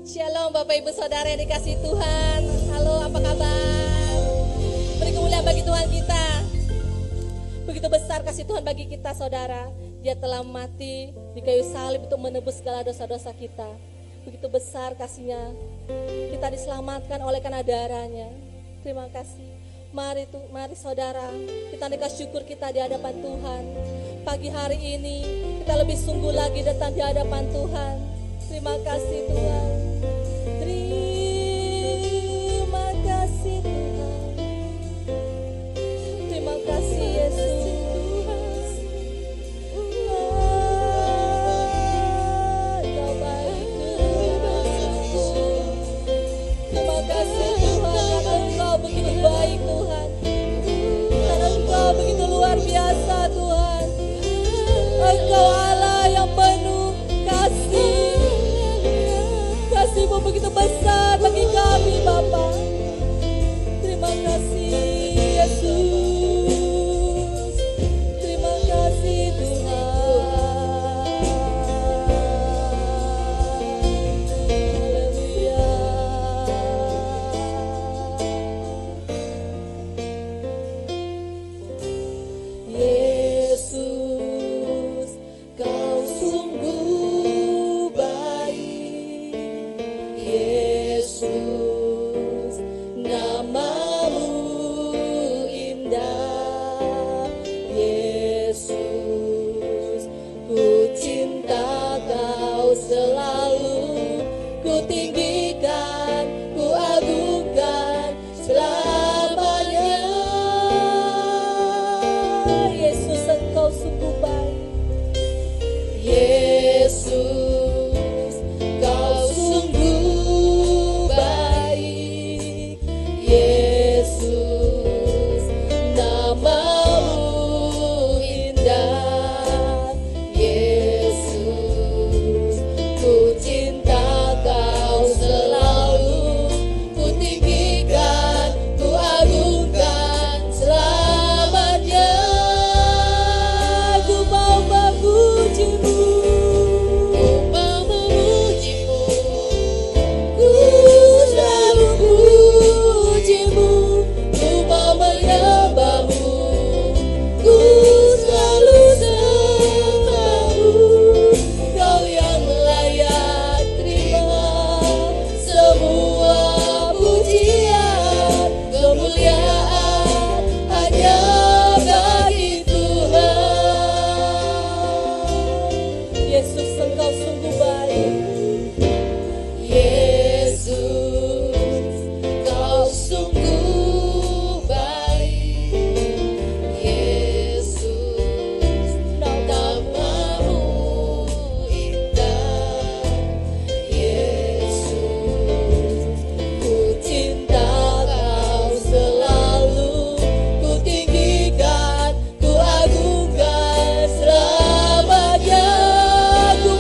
Shalom Bapak Ibu Saudara yang dikasihi Tuhan. Halo, apa kabar? Beri kemuliaan bagi Tuhan kita. Begitu besar kasih Tuhan bagi kita saudara. Dia telah mati di kayu salib untuk menebus segala dosa-dosa kita. Begitu besar kasihnya. Kita diselamatkan oleh karena darahnya. Terima kasih. Mari saudara, kita naikkan syukur kita di hadapan Tuhan. Pagi hari ini kita lebih sungguh lagi datang di hadapan Tuhan. Terima kasih Tuhan. Terima kasih Tuhan. Terima kasih Yesus. Kau baik Tuhan. Terima kasih Tuhan karena Engkau begitu baik Tuhan. Karena Engkau begitu luar biasa Tuhan. Engkau Allah yang penuh kasih. Kasih-Mu begitu besar bagi kami Bapa. Terima kasih Yesus. Terima kasih Tuhan. Haleluya. Yesus, Kau sungguh baik. Yesus, nama-Mu indah. Yesus, ku cinta Kau selalu, ku tinggikan, ku agungkan selamanya. Yesus, Engkau sungguh baik. Yesus, Kau sungguh baik. Yesus, nama-Mu indah. Yesus, ku cinta Kau selalu, ku tinggikan, ku agungkan selamanya. Ku mau memuji-Mu, ku mau memuji-Mu, ku selalu puji-Mu, ku mau menyembah-Mu, ku selalu sembah-Mu. Kau yang layak terima semua pujian, kemuliaan hanya bagi Tuhan. Yesus, Engkau sungguh baik. Yesus, Kau sungguh baik. Yesus, nama-Mu indah. Yesus, ku cinta Kau selalu, ku tinggikan, ku agungkan selamanya. Ku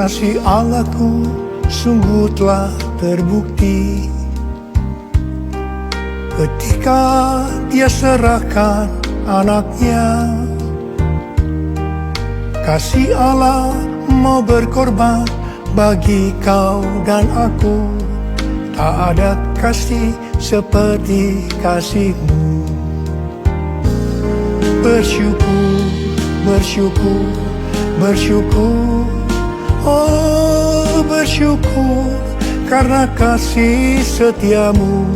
Kasih Allahku sungguh telah terbukti ketika Dia serahkan anaknya. Kasih Allah mau berkorban bagi kau dan aku. Tak ada kasih seperti kasih-Mu. Bersyukur, bersyukur, bersyukur. Oh, bersyukur karena kasih setia-Mu.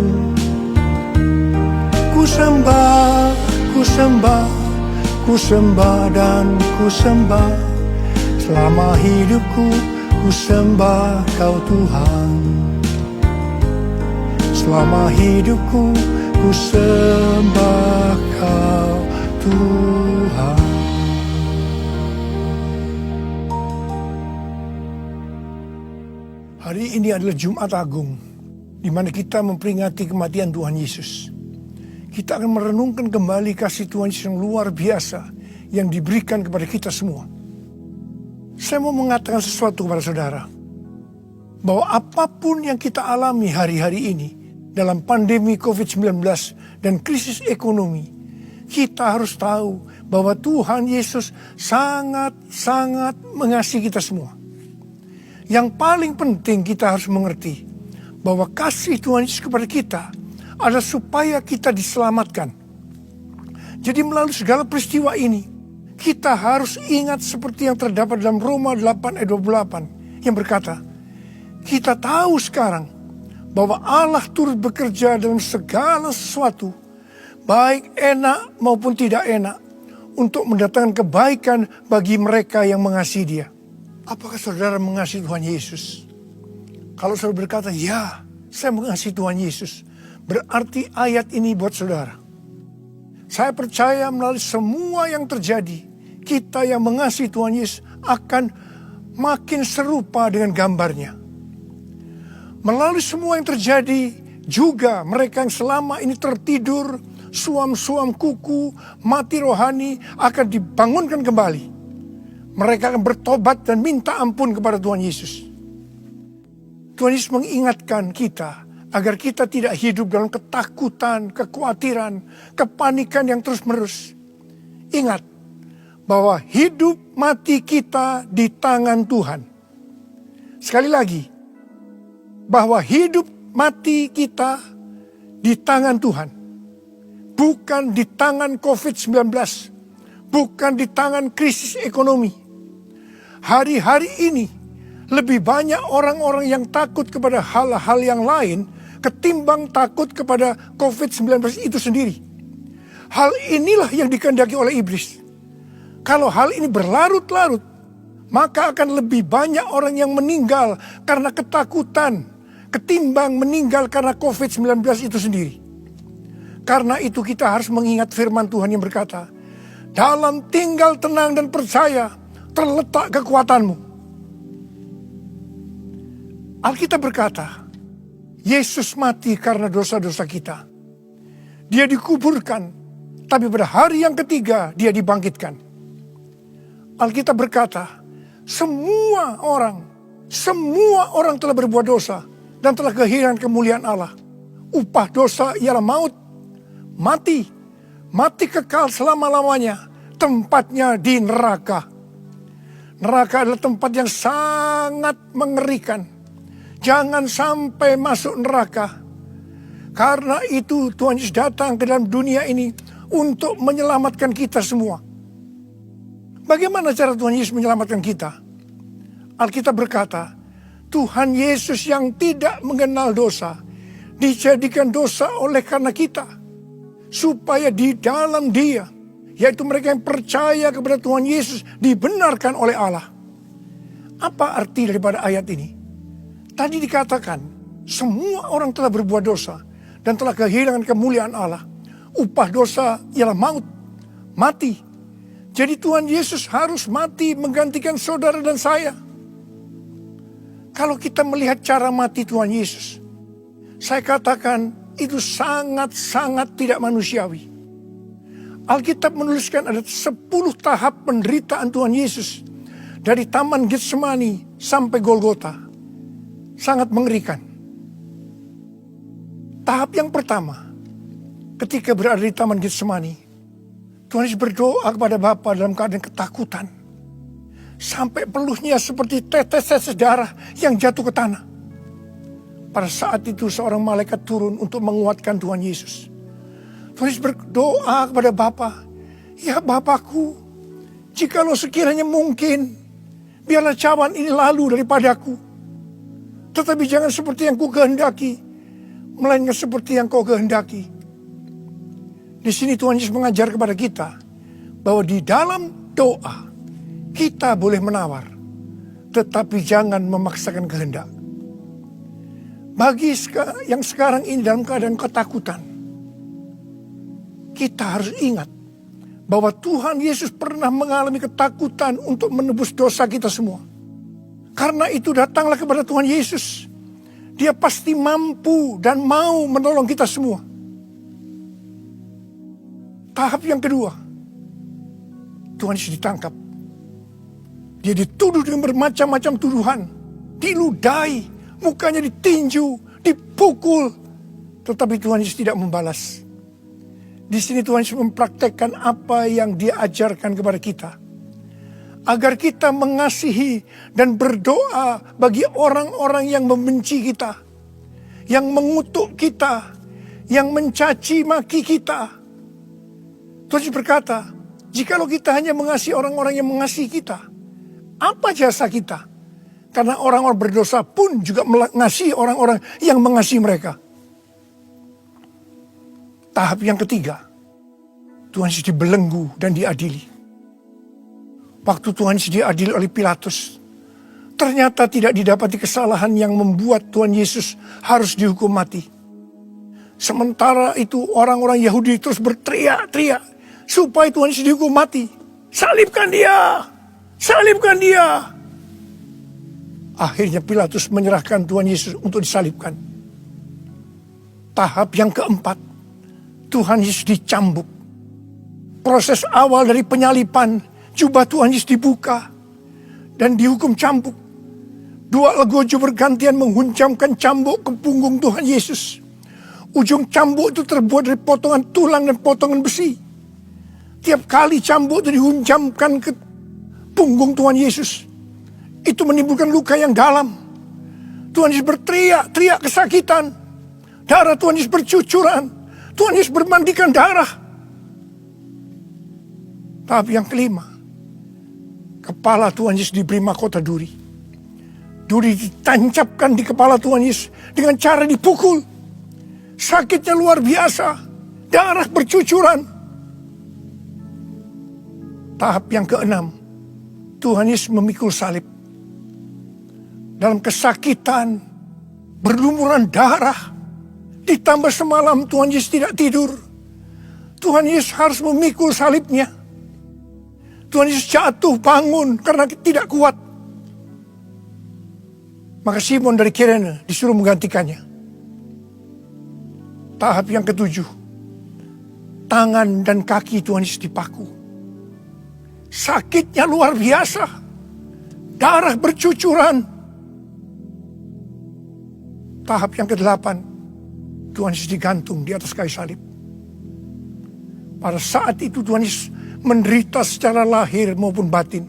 Ku sembah, ku sembah, ku sembah dan ku sembah. Selama hidupku ku sembah Kau Tuhan. Selama hidupku ku sembah Kau Tuhan. Hari ini adalah Jumat Agung, di mana kita memperingati kematian Tuhan Yesus. Kita akan merenungkan kembali kasih Tuhan Yesus yang luar biasa yang diberikan kepada kita semua. Saya mau mengatakan sesuatu kepada saudara, bahwa apapun yang kita alami hari-hari ini dalam pandemi COVID-19 dan krisis ekonomi, kita harus tahu bahwa Tuhan Yesus sangat-sangat mengasihi kita semua. Yang paling penting kita harus mengerti bahwa kasih Tuhan Yesus kepada kita adalah supaya kita diselamatkan. Jadi melalui segala peristiwa ini, kita harus ingat seperti yang terdapat dalam Roma 8 ayat 28 yang berkata, kita tahu sekarang bahwa Allah turut bekerja dalam segala sesuatu, baik enak maupun tidak enak, untuk mendatangkan kebaikan bagi mereka yang mengasihi Dia. Apakah saudara mengasihi Tuhan Yesus? Kalau saudara berkata, ya, saya mengasihi Tuhan Yesus, berarti ayat ini buat saudara. Saya percaya melalui semua yang terjadi, kita yang mengasihi Tuhan Yesus akan makin serupa dengan gambarnya. Melalui semua yang terjadi, juga mereka yang selama ini tertidur, suam-suam kuku, mati rohani akan dibangunkan kembali. Mereka akan bertobat dan minta ampun kepada Tuhan Yesus. Tuhan Yesus mengingatkan kita agar kita tidak hidup dalam ketakutan, kekhawatiran, kepanikan yang terus-menerus. Ingat bahwa hidup mati kita di tangan Tuhan. Sekali lagi, bahwa hidup mati kita di tangan Tuhan. Bukan di tangan COVID-19. Bukan di tangan krisis ekonomi. Hari-hari ini lebih banyak orang-orang yang takut kepada hal-hal yang lain ketimbang takut kepada COVID-19 itu sendiri. Hal inilah yang dikehendaki oleh iblis. Kalau hal ini berlarut-larut, maka akan lebih banyak orang yang meninggal karena ketakutan ketimbang meninggal karena COVID-19 itu sendiri. Karena itu kita harus mengingat firman Tuhan yang berkata, dalam tinggal tenang dan percaya terletak kekuatanmu. Alkitab berkata, Yesus mati karena dosa-dosa kita. Dia dikuburkan, tapi pada hari yang ketiga dia dibangkitkan. Alkitab berkata, semua orang telah berbuat dosa dan telah kehilangan kemuliaan Allah. Upah dosa ialah maut, mati kekal selama-lamanya, tempatnya di neraka. Neraka adalah tempat yang sangat mengerikan. Jangan sampai masuk neraka. Karena itu Tuhan Yesus datang ke dalam dunia ini untuk menyelamatkan kita semua. Bagaimana cara Tuhan Yesus menyelamatkan kita? Alkitab berkata, Tuhan Yesus yang tidak mengenal dosa dijadikan dosa oleh karena kita, supaya di dalam Dia, yaitu mereka yang percaya kepada Tuhan Yesus, dibenarkan oleh Allah. Apa arti daripada ayat ini? Tadi dikatakan, semua orang telah berbuat dosa dan telah kehilangan kemuliaan Allah. Upah dosa ialah maut, mati. Jadi Tuhan Yesus harus mati menggantikan saudara dan saya. Kalau kita melihat cara mati Tuhan Yesus, saya katakan itu sangat-sangat tidak manusiawi. Alkitab menuliskan ada 10 tahap penderitaan Tuhan Yesus. Dari Taman Getsemani sampai Golgota. Sangat mengerikan. Tahap yang pertama, ketika berada di Taman Getsemani, Tuhan Yesus berdoa kepada Bapa dalam keadaan ketakutan. Sampai peluhnya seperti tetes-tetes darah yang jatuh ke tanah. Pada saat itu seorang malaikat turun untuk menguatkan Tuhan Yesus. Tuhan Yesus berdoa kepada Bapa, ya Bapakku, jikalau sekiranya mungkin, biarlah cawan ini lalu daripadaku. Tetapi jangan seperti yang ku kehendaki, melainkan seperti yang kau kehendaki. Di sini Tuhan Yesus mengajar kepada kita bahwa di dalam doa kita boleh menawar, tetapi jangan memaksakan kehendak. Bagi yang sekarang ini dalam keadaan ketakutan, kita harus ingat bahwa Tuhan Yesus pernah mengalami ketakutan untuk menebus dosa kita semua. Karena itu datanglah kepada Tuhan Yesus. Dia pasti mampu dan mau menolong kita semua. Tahap yang kedua, Tuhan Yesus ditangkap. Dia dituduh dengan bermacam-macam tuduhan. Diludahi, mukanya ditinju, dipukul. Tetapi Tuhan Yesus tidak membalas. Di sini Tuhan Yesus mempraktekkan apa yang Dia ajarkan kepada kita. Agar kita mengasihi dan berdoa bagi orang-orang yang membenci kita, yang mengutuk kita, yang mencaci maki kita. Tuhan Yesus berkata, jikalau kita hanya mengasihi orang-orang yang mengasihi kita, apa jasa kita? Karena orang-orang berdosa pun juga mengasihi orang-orang yang mengasihi mereka. Tahap yang ketiga, Tuhan Yesus dibelenggu dan diadili. Waktu Tuhan Yesus diadili oleh Pilatus, ternyata tidak didapati kesalahan yang membuat Tuhan Yesus harus dihukum mati. Sementara itu orang-orang Yahudi terus berteriak-teriak supaya Tuhan Yesus dihukum mati. Salibkan dia! Salibkan dia! Akhirnya Pilatus menyerahkan Tuhan Yesus untuk disalibkan. Tahap yang keempat, Tuhan Yesus dicambuk. Proses awal dari penyalipan, jubah Tuhan Yesus dibuka dan dihukum cambuk. Dua legojo bergantian menghunjamkan cambuk ke punggung Tuhan Yesus. Ujung cambuk itu terbuat dari potongan tulang dan potongan besi. Tiap kali cambuk itu dihunjamkan ke punggung Tuhan Yesus, itu menimbulkan luka yang dalam. Tuhan Yesus berteriak-teriak kesakitan. Darah Tuhan Yesus bercucuran. Tuhan Yesus bermandikan darah. Tahap yang kelima, kepala Tuhan Yesus diberi mahkota duri. Duri ditancapkan di kepala Tuhan Yesus dengan cara dipukul. Sakitnya luar biasa. Darah bercucuran. Tahap yang keenam, Tuhan Yesus memikul salib. Dalam kesakitan, berlumuran darah, ditambah semalam Tuhan Yesus tidak tidur. Tuhan Yesus harus memikul salibnya. Tuhan Yesus jatuh bangun karena tidak kuat. Maka Simon dari Kirene disuruh menggantikannya. Tahap yang ketujuh, tangan dan kaki Tuhan Yesus dipaku. Sakitnya luar biasa. Darah bercucuran. Tahap yang ke-8, Tuhan Yesus digantung di atas kayu salib. Pada saat itu Tuhan Yesus menderita secara lahir maupun batin.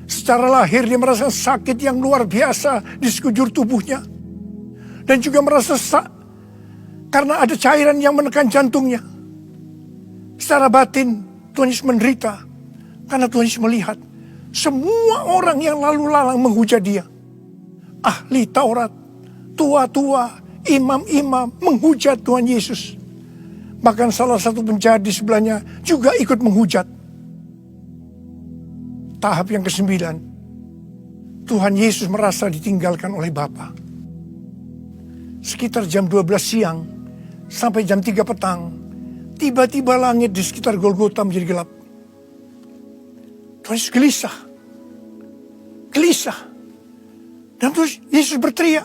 Secara lahir dia merasa sakit yang luar biasa di sekujur tubuhnya. Dan juga merasa karena ada cairan yang menekan jantungnya. Secara batin Tuhan Yesus menderita karena Tuhan Yesus melihat semua orang yang lalu lalang menghujat dia. Ahli Taurat, tua-tua, imam-imam menghujat Tuhan Yesus. Bahkan salah satu penjahat di sebelahnya juga ikut menghujat. Tahap yang ke-9, Tuhan Yesus merasa ditinggalkan oleh Bapa. Sekitar jam 12 siang sampai jam 3 petang, tiba-tiba langit di sekitar Golgota menjadi gelap. Tuhan Yesus gelisah. Gelisah. Dan terus Yesus berteriak,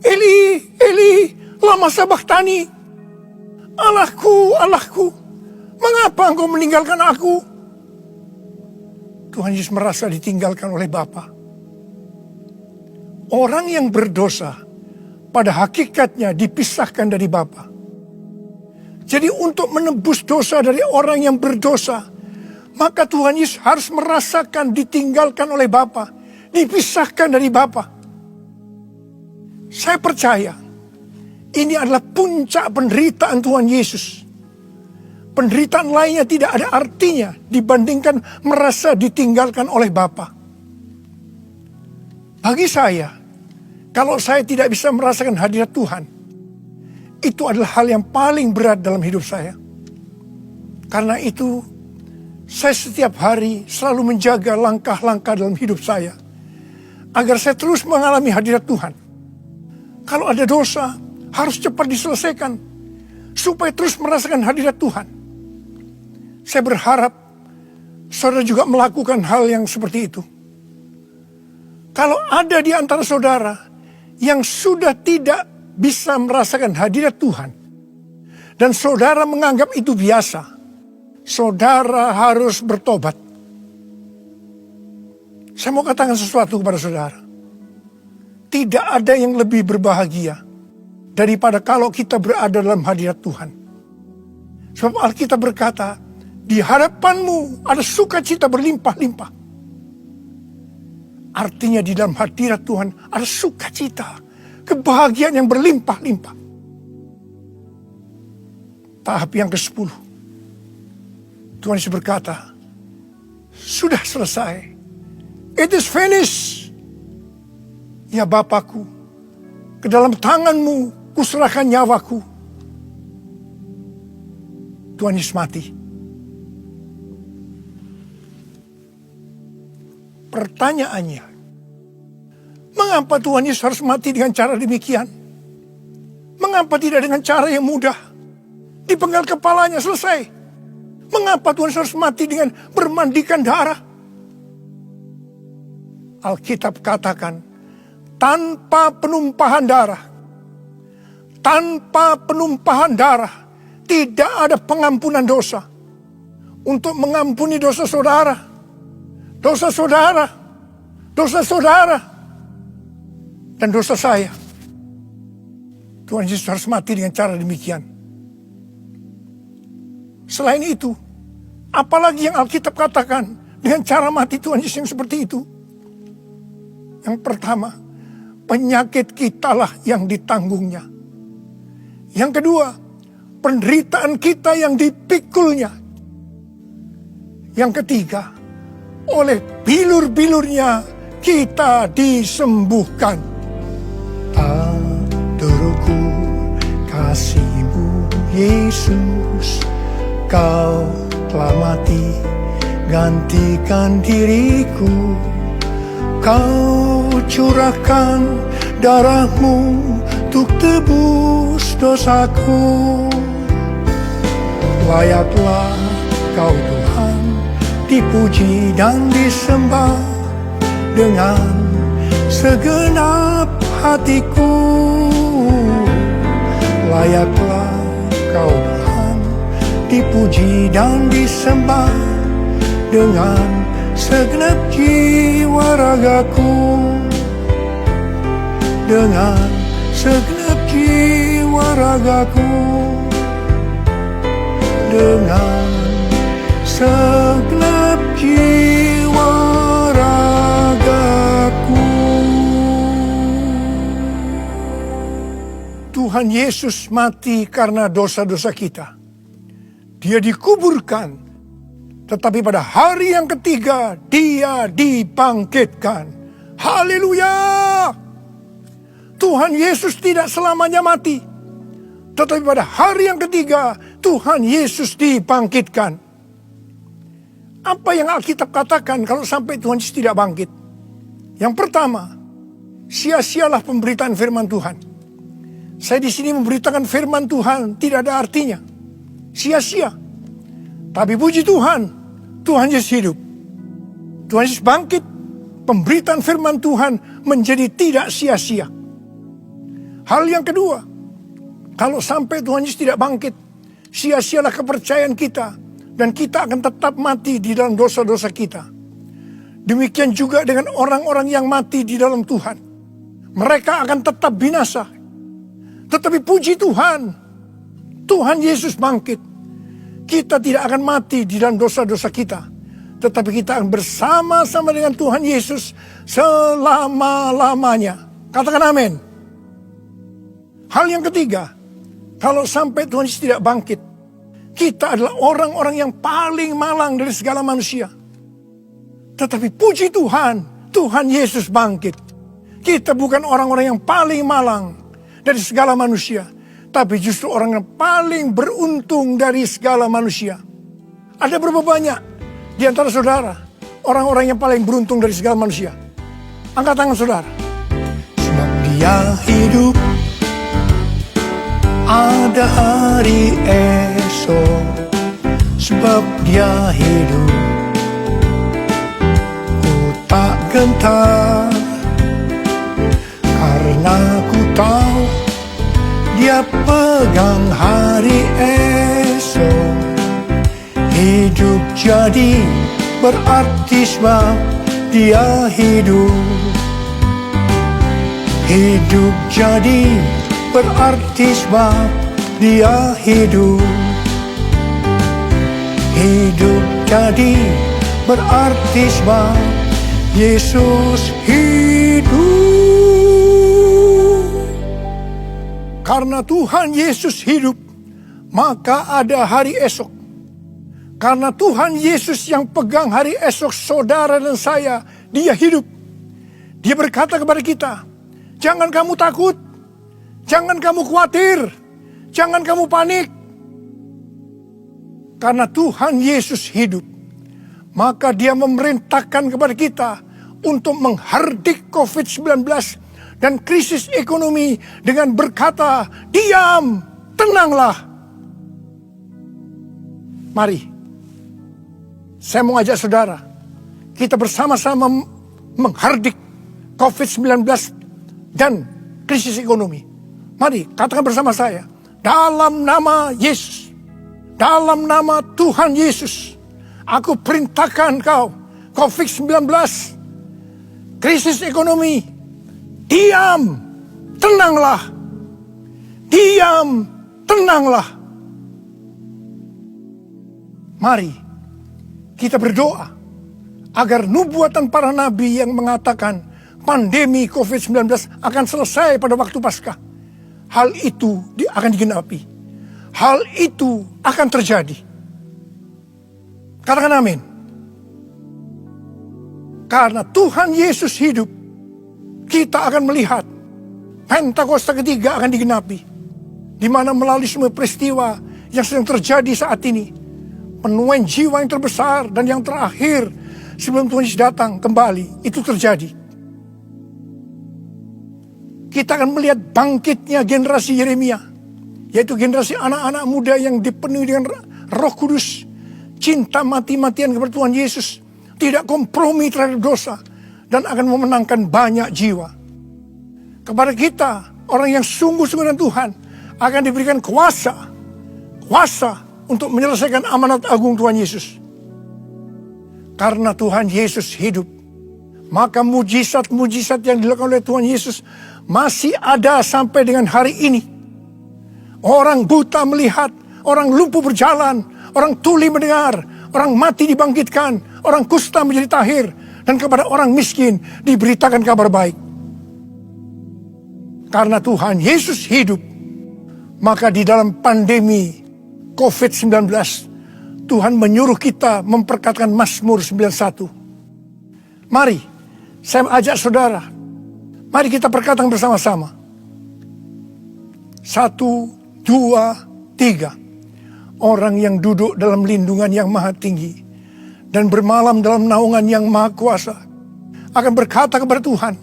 Eli, Eli, lama sabachthani. Allahku, Allahku, mengapa engkau meninggalkan aku? Tuhan Yesus merasa ditinggalkan oleh Bapa. Orang yang berdosa pada hakikatnya dipisahkan dari Bapa. Jadi untuk menebus dosa dari orang yang berdosa, maka Tuhan Yesus harus merasakan ditinggalkan oleh Bapa, dipisahkan dari Bapa. Saya percaya ini adalah puncak penderitaan Tuhan Yesus. Penderitaan lainnya tidak ada artinya dibandingkan merasa ditinggalkan oleh Bapa. Bagi saya, kalau saya tidak bisa merasakan hadirat Tuhan, itu adalah hal yang paling berat dalam hidup saya. Karena itu, saya setiap hari selalu menjaga langkah-langkah dalam hidup saya, agar saya terus mengalami hadirat Tuhan. Kalau ada dosa, harus cepat diselesaikan, supaya terus merasakan hadirat Tuhan. Saya berharap saudara juga melakukan hal yang seperti itu. Kalau ada di antara saudara yang sudah tidak bisa merasakan hadirat Tuhan, dan saudara menganggap itu biasa, saudara harus bertobat. Saya mau katakan sesuatu kepada saudara. Tidak ada yang lebih berbahagia daripada kalau kita berada dalam hadirat Tuhan. Sebab Alkitab berkata, di hadapanmu ada sukacita berlimpah-limpah. Artinya di dalam hadirat Tuhan ada sukacita, kebahagiaan yang berlimpah-limpah. Tahap yang ke-10. Tuhan Yesus berkata, sudah selesai. It is finished. Ya Bapakku, ke dalam tanganmu kuserahkan nyawaku. Tuhan Yesus mati. Pertanyaannya, mengapa Tuhan Yesus harus mati dengan cara demikian? Mengapa tidak dengan cara yang mudah? Dipenggal kepalanya, selesai. Mengapa Tuhan Yesus harus mati dengan bermandikan darah? Alkitab katakan, tanpa penumpahan darah, tidak ada pengampunan dosa. Untuk mengampuni dosa saudara, dan dosa saya, Tuhan Yesus harus mati dengan cara demikian. Selain itu, apalagi yang Alkitab katakan dengan cara mati Tuhan Yesus yang seperti itu? Yang pertama, penyakit kitalah yang ditanggungnya. Yang kedua, penderitaan kita yang dipikulnya. Yang ketiga, oleh bilur-bilurnya kita disembuhkan. Tak terukur kasih-Mu Yesus, Kau telah mati gantikan diriku. Kau curahkan darah-Mu untuk tebus dosaku. Layaklah Kau Tuhan dipuji dan disembah dengan segenap hatiku. Layaklah Kau Tuhan dipuji dan disembah dengan segenap jiwa ragaku. Dengan segenap jiwa ragaku. Dengan segenap jiwa ragaku. Tuhan Yesus mati karena dosa-dosa kita. Dia dikuburkan, tetapi pada hari yang ketiga Dia dibangkitkan. Haleluya! Tuhan Yesus tidak selamanya mati, tetapi pada hari yang ketiga Tuhan Yesus dibangkitkan. Apa yang Alkitab katakan kalau sampai Tuhan Yesus tidak bangkit? Yang pertama, sia-sialah pemberitaan firman Tuhan. Saya di sini memberitakan firman Tuhan tidak ada artinya. Sia-sia. Tapi puji Tuhan, Tuhan Yesus hidup. Tuhan Yesus bangkit, pemberitaan firman Tuhan menjadi tidak sia-sia. Hal yang kedua, kalau sampai Tuhan Yesus tidak bangkit, sia-sialah kepercayaan kita, dan kita akan tetap mati di dalam dosa-dosa kita. Demikian juga dengan orang-orang yang mati di dalam Tuhan. Mereka akan tetap binasa. Tetapi puji Tuhan, Tuhan Yesus bangkit. Kita tidak akan mati di dalam dosa-dosa kita, tetapi kita akan bersama-sama dengan Tuhan Yesus selama-lamanya. Katakan amin. Hal yang ketiga, kalau sampai Tuhan Yesus tidak bangkit, kita adalah orang-orang yang paling malang dari segala manusia. Tetapi puji Tuhan, Tuhan Yesus bangkit. Kita bukan orang-orang yang paling malang dari segala manusia, tapi justru orang yang paling beruntung dari segala manusia. Ada berapa banyak di antara saudara orang-orang yang paling beruntung dari segala manusia? Angkat tangan saudara. Sebab Dia hidup, ada hari esok. Sebab Dia hidup, ku tak gentar, karena ku tahu Dia pegang hari esok. Hidup jadi berarti sebab Dia hidup. Hidup jadi berarti sebab Dia hidup. Hidup jadi berarti sebab Yesus hidup. Karena Tuhan Yesus hidup, maka ada hari esok. Karena Tuhan Yesus yang pegang hari esok saudara dan saya, Dia hidup. Dia berkata kepada kita, jangan kamu takut, jangan kamu khawatir, jangan kamu panik. Karena Tuhan Yesus hidup, maka Dia memerintahkan kepada kita untuk menghardik COVID-19 dan krisis ekonomi dengan berkata, diam, tenanglah. Mari, saya mau ajak saudara, kita bersama-sama menghardik COVID-19 dan krisis ekonomi. Mari, katakan bersama saya, dalam nama Yesus, dalam nama Tuhan Yesus, aku perintahkan kau, COVID-19, krisis ekonomi, diam, tenanglah. Diam, tenanglah. Mari kita berdoa agar nubuatan para nabi yang mengatakan pandemi COVID-19 akan selesai pada waktu Paskah, hal itu akan digenapi. Hal itu akan terjadi. Katakan amin. Karena Tuhan Yesus hidup, kita akan melihat Pentakosta ketiga akan digenapi, di mana melalui semua peristiwa yang sedang terjadi saat ini, penuaian jiwa yang terbesar dan yang terakhir sebelum Tuhan Yesus datang kembali, itu terjadi. Kita akan melihat bangkitnya generasi Yeremia, yaitu generasi anak-anak muda yang dipenuhi dengan Roh Kudus, cinta mati-matian kepada Tuhan Yesus, tidak kompromi terhadap dosa, dan akan memenangkan banyak jiwa. Kepada kita, orang yang sungguh-sungguh dengan Tuhan, akan diberikan kuasa untuk menyelesaikan amanat agung Tuhan Yesus. Karena Tuhan Yesus hidup, maka mujizat-mujizat yang dilakukan oleh Tuhan Yesus masih ada sampai dengan hari ini. Orang buta melihat, orang lumpuh berjalan, orang tuli mendengar, orang mati dibangkitkan, orang kusta menjadi tahir, dan kepada orang miskin diberitakan kabar baik. Karena Tuhan Yesus hidup, maka di dalam pandemi COVID-19, Tuhan menyuruh kita memperkatakan Mazmur 91. Mari, saya ajak saudara, mari kita perkatakan bersama-sama. 1, 2, 3. Orang yang duduk dalam lindungan yang maha tinggi dan bermalam dalam naungan yang maha kuasa akan berkata kepada Tuhan,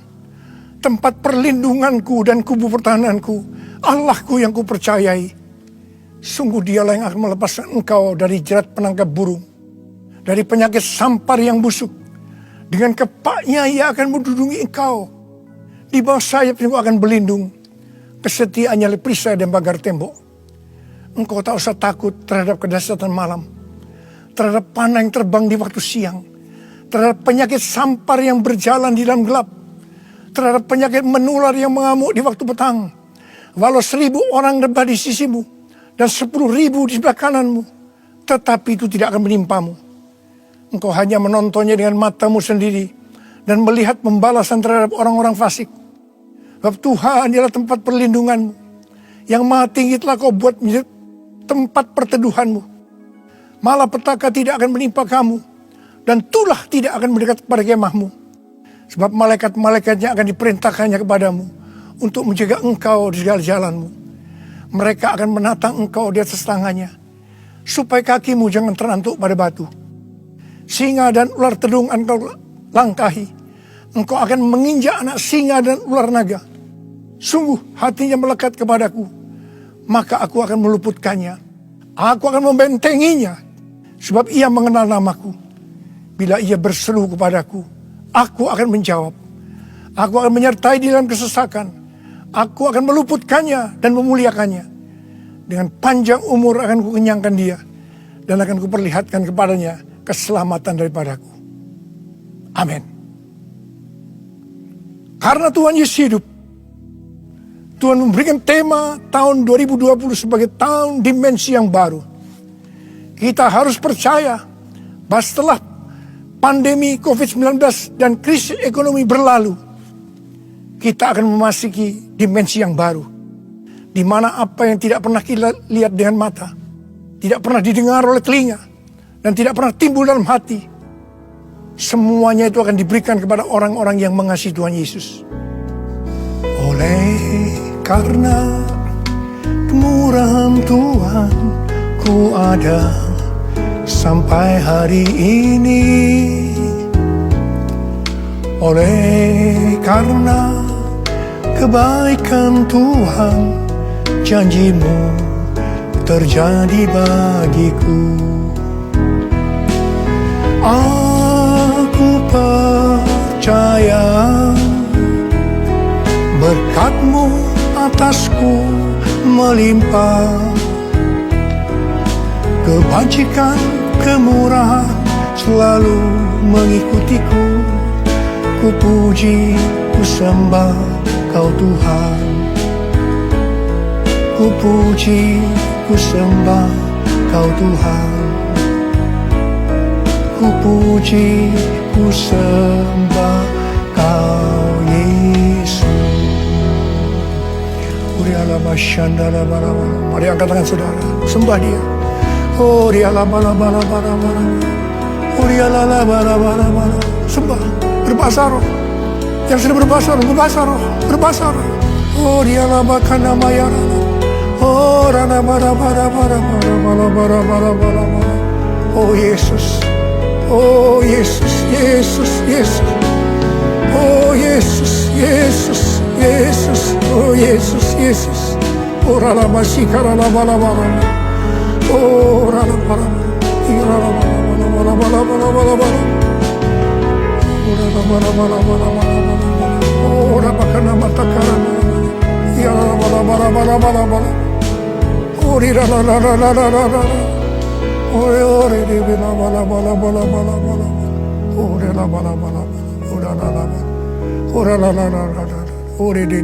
tempat perlindunganku dan kubu pertahananku, Allahku yang kupercayai. Sungguh Dialah yang akan melepaskan engkau dari jerat penangkap burung, dari penyakit sampar yang busuk. Dengan kepaknya Ia akan mendudungi engkau, di bawah sayapnya engkau akan berlindung. Kesetiaannya oleh perisai dan pagar tembok. Engkau tak usah takut terhadap kedahsyatan malam, terhadap panah yang terbang di waktu siang, terhadap penyakit sampar yang berjalan di dalam gelap, terhadap penyakit menular yang mengamuk di waktu petang. Walau 1000 orang rebah di sisimu dan 10.000 di sebelah kananmu, tetapi itu tidak akan menimpamu. Engkau hanya menontonnya dengan matamu sendiri dan melihat pembalasan terhadap orang-orang fasik. Sebab Tuhan ialah tempat perlindunganmu, yang maha tinggi telah kau buat menjadi tempat perteduhanmu. Malapetaka tidak akan menimpa kamu, dan tulah tidak akan mendekat kepada kemahmu. Sebab malaikat-malaikatnya akan diperintahkannya kepadamu untuk menjaga engkau di segala jalanmu. Mereka akan menatang engkau di atas tangannya, supaya kakimu jangan terantuk pada batu. Singa dan ular tedung engkau langkahi. Engkau akan menginjak anak singa dan ular naga. Sungguh hatinya melekat kepadaku, maka aku akan meluputkannya. Aku akan membentenginya, sebab ia mengenal namaku. Bila ia berseru kepadaku, aku akan menjawab. Aku akan menyertai di dalam kesesakan. Aku akan meluputkannya dan memuliakannya. Dengan panjang umur akan kukenyangkan dia, dan akan kuperlihatkan kepadanya keselamatan daripadaku. Amin. Karena Tuhan Yesus hidup, Tuhan memberikan tema tahun 2020 sebagai tahun dimensi yang baru. Kita harus percaya bahwa setelah pandemi COVID-19 dan krisis ekonomi berlalu, kita akan memasuki dimensi yang baru, di mana apa yang tidak pernah kita lihat dengan mata, tidak pernah didengar oleh telinga, dan tidak pernah timbul dalam hati, semuanya itu akan diberikan kepada orang-orang yang mengasihi Tuhan Yesus. Oleh karena kemurahan Tuhan, ku ada sampai hari ini. Oleh karena kebaikan Tuhan, janji-Mu terjadi bagiku. Aku percaya berkat-Mu atasku melimpah. Kebajikan, kemurahan selalu mengikutiku. Ku puji, ku sembah Kau Tuhan. Ku puji, ku sembah Kau Tuhan. Ku puji, ku sembah Kau Yesus. Mari angkat tangan saudara, sembah Dia. Oh, Dia sembah, berbahasa roh. Yang sudah berbahasa roh, berbahasa roh. Oh, Dia labakana mayara. Oh, rana bara. Oh, Yesus. Oh, Yesus, Yesus, Yesus. Oh, Yesus, Yesus, Yesus. Oh, Yesus, Yesus. Oh, rana masikara bara. Oh, rana bara. Oh, rabakana matakara. Ya bara. Oh, rira. Oh, re bala. Oh, re la bala. Oh, la. Oh, re de.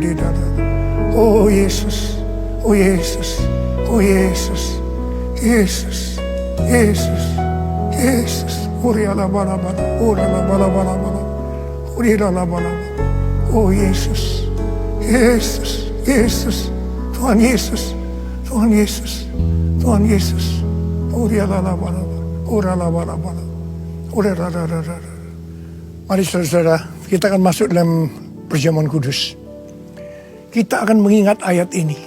Oh, Yesus. Oh, Yesus. Oh, Yesus. Yesus. Yesus. Yesus. Oh, re la bala. Oh, la bala. Oh, re la bala. Oh, Yesus. Yesus. Yesus. Tuhan Yesus. Tuhan Yesus. Tuhan Yesus. Mari saudara, kita akan masuk dalam perjamuan kudus. Kita akan mengingat ayat ini.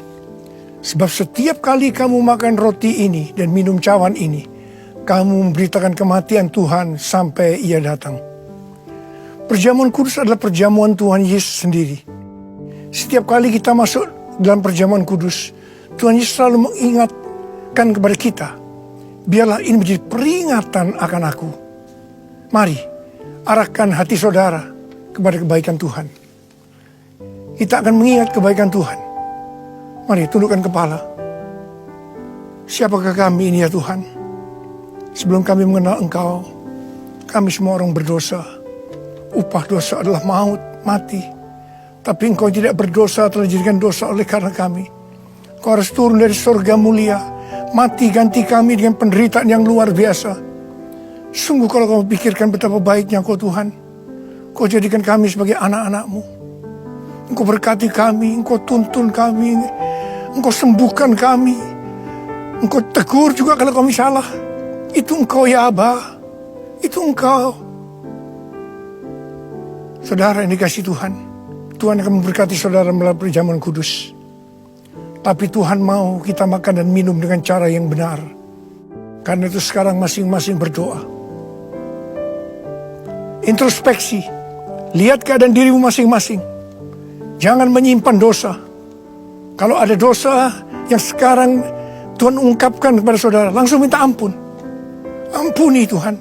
Sebab setiap kali kamu makan roti ini dan minum cawan ini, kamu memberitakan kematian Tuhan sampai Ia datang. Perjamuan kudus adalah perjamuan Tuhan Yesus sendiri. Setiap kali kita masuk dalam perjamuan kudus, Tuhan Yesus selalu mengingatkan kepada kita, biarlah ini menjadi peringatan akan aku. Mari, arahkan hati saudara kepada kebaikan Tuhan. Kita akan mengingat kebaikan Tuhan. Mari, tundukkan kepala. Siapakah kami ini ya Tuhan? Sebelum kami mengenal Engkau, kami semua orang berdosa. Upah dosa adalah maut, mati. Tapi Engkau tidak berdosa, telah dijadikan dosa oleh karena kami. Engkau harus turun dari surga mulia, mati ganti kami dengan penderitaan yang luar biasa. Sungguh kalau kau pikirkan betapa baiknya Kau Tuhan, Kau jadikan kami sebagai anak-anak-Mu. Engkau berkati kami, Engkau tuntun kami, Engkau sembuhkan kami. Engkau tegur juga kalau kami salah. Itu Engkau ya Aba, itu Engkau. Saudara yang dikasihi Tuhan, Tuhan akan memberkati saudara melalui perjamuan kudus. Tapi Tuhan mau kita makan dan minum dengan cara yang benar. Karena itu sekarang masing-masing berdoa. Introspeksi. Lihat keadaan dirimu masing-masing. Jangan menyimpan dosa. Kalau ada dosa yang sekarang Tuhan ungkapkan kepada saudara, langsung minta ampun. Ampuni Tuhan.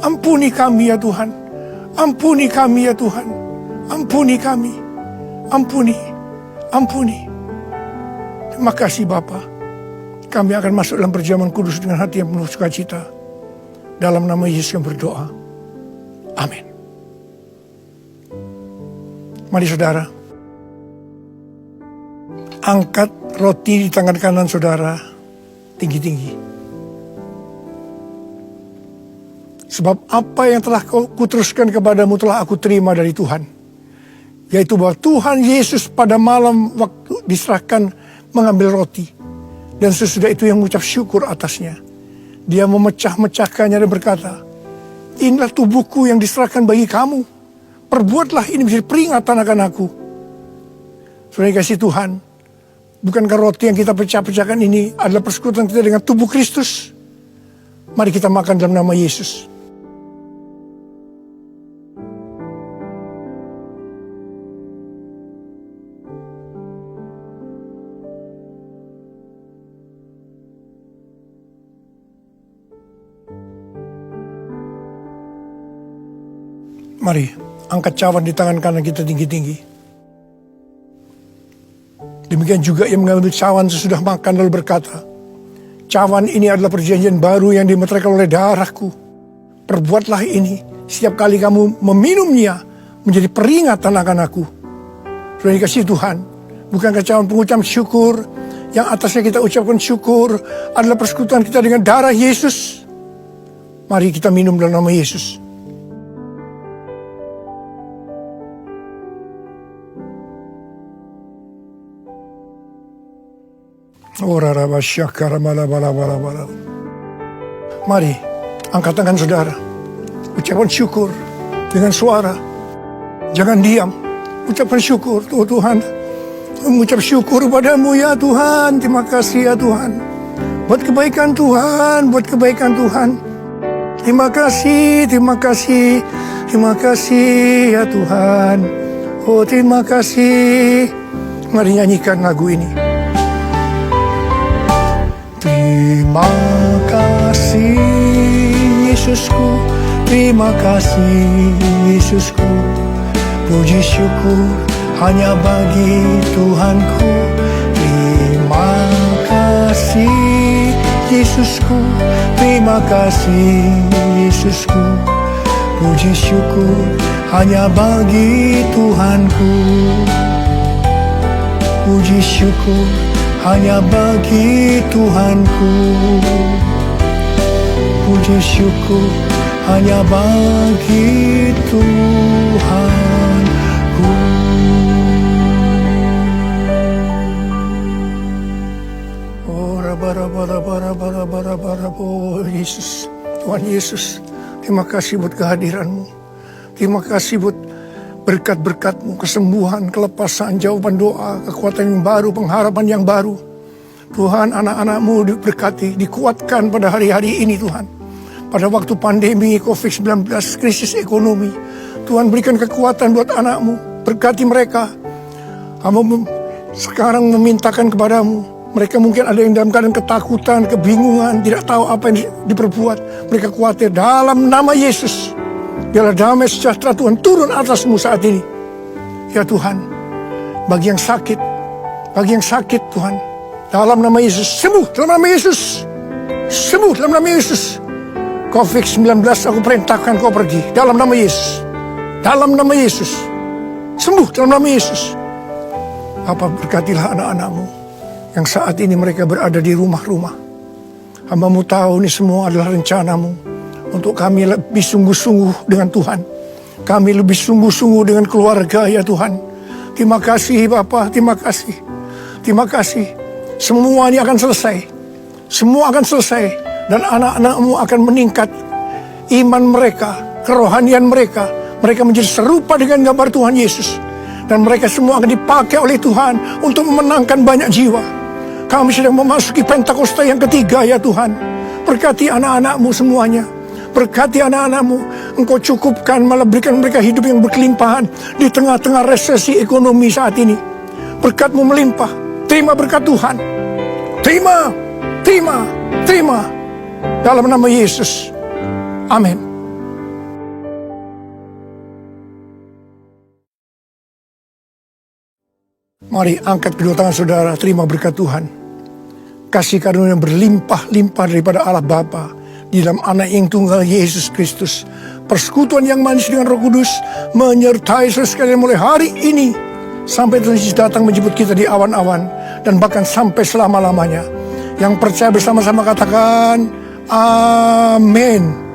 Ampuni kami ya Tuhan. Ampuni kami ya Tuhan. Ampuni kami. Ampuni. Ampuni. Terima kasih Bapa. Kami akan masuk dalam perjamuan kudus dengan hati yang penuh sukacita. Dalam nama Yesus yang berdoa. Amin. Mari saudara. Angkat roti di tangan kanan saudara tinggi-tinggi. Sebab apa yang telah kuteruskan kepadamu telah aku terima dari Tuhan. Yaitu bahwa Tuhan Yesus pada malam waktu diserahkan mengambil roti. Dan sesudah itu yang mengucap syukur atasnya. Dia memecah-mecahkannya dan berkata, inilah tubuhku yang diserahkan bagi kamu. Perbuatlah ini menjadi peringatan akan aku. Saudara kasih Tuhan, bukankah roti yang kita pecah-pecahkan ini adalah persekutuan kita dengan tubuh Kristus? Mari kita makan dalam nama Yesus. Mari, angkat cawan di tangan kanan kita tinggi-tinggi. Demikian juga ia mengambil cawan sesudah makan lalu berkata, cawan ini adalah perjanjian baru yang dimeteraikan oleh darahku. Perbuatlah ini setiap kali kamu meminumnya menjadi peringatan akan aku. Sudah dikasih Tuhan, bukankah cawan pengucap syukur yang atasnya kita ucapkan syukur adalah persekutuan kita dengan darah Yesus? Mari kita minum dalam nama Yesus. Mari, angkat tangan saudara. Ucapkan syukur dengan suara. Jangan diam. Ucapkan syukur. Tuhan, mengucap syukur padamu ya Tuhan. Terima kasih ya Tuhan. Buat kebaikan Tuhan. Buat kebaikan Tuhan. Terima kasih. Terima kasih. Terima kasih ya Tuhan. Oh terima kasih. Mari nyanyikan lagu ini. Terima kasih Yesusku, terima kasih Yesusku. Puji syukur hanya bagi Tuhanku. Terima kasih Yesusku, terima kasih Yesusku. Puji syukur hanya bagi Tuhanku. Puji syukur hanya bagi Tuhanku. Puji syukur hanya bagi Tuhanku. Oh, oh Yesus, Tuhan Yesus, terima kasih buat kehadiran-Mu. Terima kasih buat berkat-berkat-Mu, kesembuhan, kelepasan, jawaban doa, kekuatan yang baru, pengharapan yang baru. Tuhan, anak-anak-Mu diberkati, dikuatkan pada hari-hari ini Tuhan. Pada waktu pandemi COVID-19, krisis ekonomi, Tuhan berikan kekuatan buat anak-Mu, berkati mereka. Kamu sekarang memintakan kepadamu, mereka mungkin ada yang dalam keadaan ketakutan, kebingungan, tidak tahu apa yang diperbuat. Mereka khawatir, dalam nama Yesus, biarlah damai sejahtera Tuhan turun atasmu saat ini. Ya Tuhan, bagi yang sakit Tuhan, dalam nama Yesus, sembuh dalam nama Yesus. Sembuh dalam nama Yesus. COVID-19 aku perintahkan kau pergi, dalam nama Yesus. Dalam nama Yesus. Sembuh dalam nama Yesus. Bapa, berkatilah anak-anak-Mu yang saat ini mereka berada di rumah-rumah. Hamba-Mu tahu ini semua adalah rencana-Mu untuk kami lebih sungguh-sungguh dengan Tuhan. Kami lebih sungguh-sungguh dengan keluarga ya Tuhan. Terima kasih Bapa, terima kasih. Terima kasih. Semua ini akan selesai. Semua akan selesai. Dan anak-anak-Mu akan meningkat iman mereka, kerohanian mereka. Mereka menjadi serupa dengan gambar Tuhan Yesus. Dan mereka semua akan dipakai oleh Tuhan untuk memenangkan banyak jiwa. Kami sedang memasuki Pentakosta yang ketiga ya Tuhan. Berkati anak-anak-Mu semuanya. Berkati anak-anak-Mu. Engkau cukupkan, malah berikan mereka hidup yang berkelimpahan di tengah-tengah resesi ekonomi saat ini. Berkat-Mu melimpah. Terima berkat Tuhan. Terima, terima, terima. Dalam nama Yesus. Amin. Mari angkat kedua tangan saudara, terima berkat Tuhan. Kasih karunia yang berlimpah-limpah daripada Allah Bapa di dalam anak yang tunggal Yesus Kristus. Persekutuan yang manis dengan Roh Kudus menyertai saudara sekalian mulai hari ini sampai Tuhan Yesus datang menjemput kita di awan-awan dan bahkan sampai selama-lamanya. Yang percaya bersama-sama katakan amin.